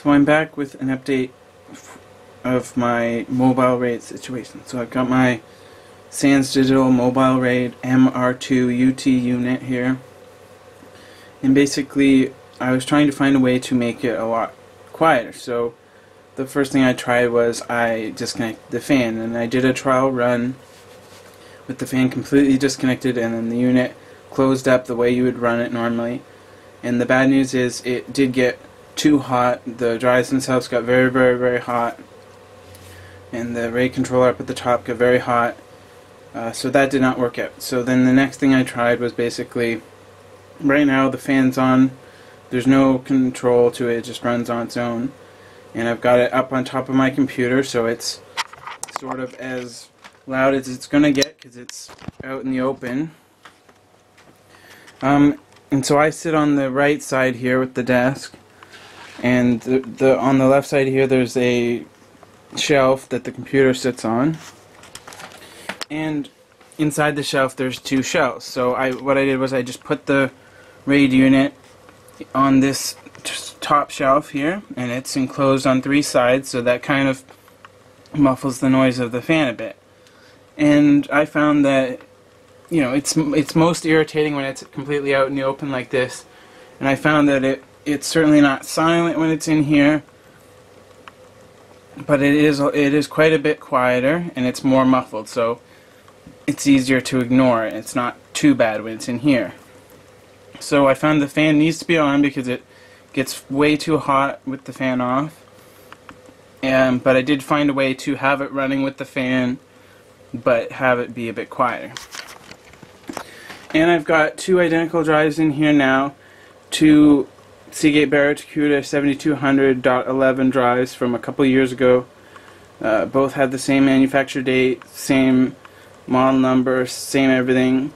So I'm back with an update of my mobile RAID situation. So I've got my Sans Digital Mobile RAID MR2 UT unit here. And basically I was trying to find a way to make it a lot quieter. So the first thing I tried was I disconnected the fan, and I did a trial run with the fan completely disconnected and then the unit closed up the way you would run it normally. And the bad news is it did get too hot. The drives themselves got very, very, very hot, and the RAID controller up at the top got very hot, so that did not work out. So then the next thing I tried was basically, right now the fan's on, there's no control to it, it just runs on its own, and I've got it up on top of my computer, so it's sort of as loud as it's gonna get because it's out in the open. And so I sit on the right side here with the desk, and on the left side here there's a shelf that the computer sits on, and inside the shelf there's two shelves. So what I did was I just put the RAID unit on this top shelf here, and it's enclosed on three sides, so that kind of muffles the noise of the fan a bit. And I found that, you know, it's most irritating when it's completely out in the open like this, and I found that it's certainly not silent when it's in here, but it is quite a bit quieter and it's more muffled, so it's easier to ignore it. It's not too bad when it's in here. So I found the fan needs to be on because it gets way too hot with the fan off, but I did find a way to have it running with the fan but have it be a bit quieter. And I've got two identical drives in here now, two Seagate Barracuda 7200.11 drives from a couple years ago. Both had the same manufacture date, same model number, same everything.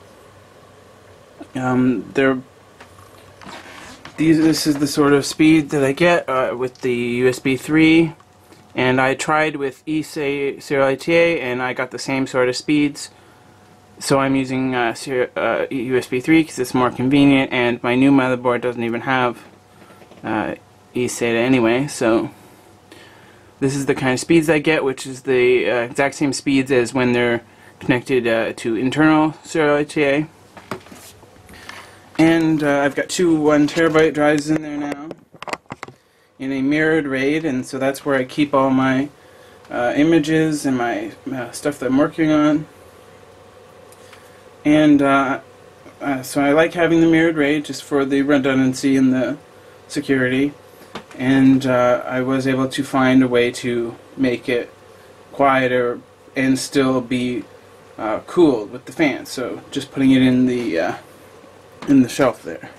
This is the sort of speed that I get with the USB 3, and I tried with eSerial ITA and I got the same sort of speeds. So I'm using USB 3 because it's more convenient, and my new motherboard doesn't even have eSATA anyway, so this is the kind of speeds I get, which is the exact same speeds as when they're connected to internal serial ITA. And I've got two 1 terabyte drives in there now in a mirrored RAID, and so that's where I keep all my images and my stuff that I'm working on. And so I like having the mirrored RAID just for the redundancy and the security, and I was able to find a way to make it quieter and still be cooled with the fan. So just putting it in the shelf there.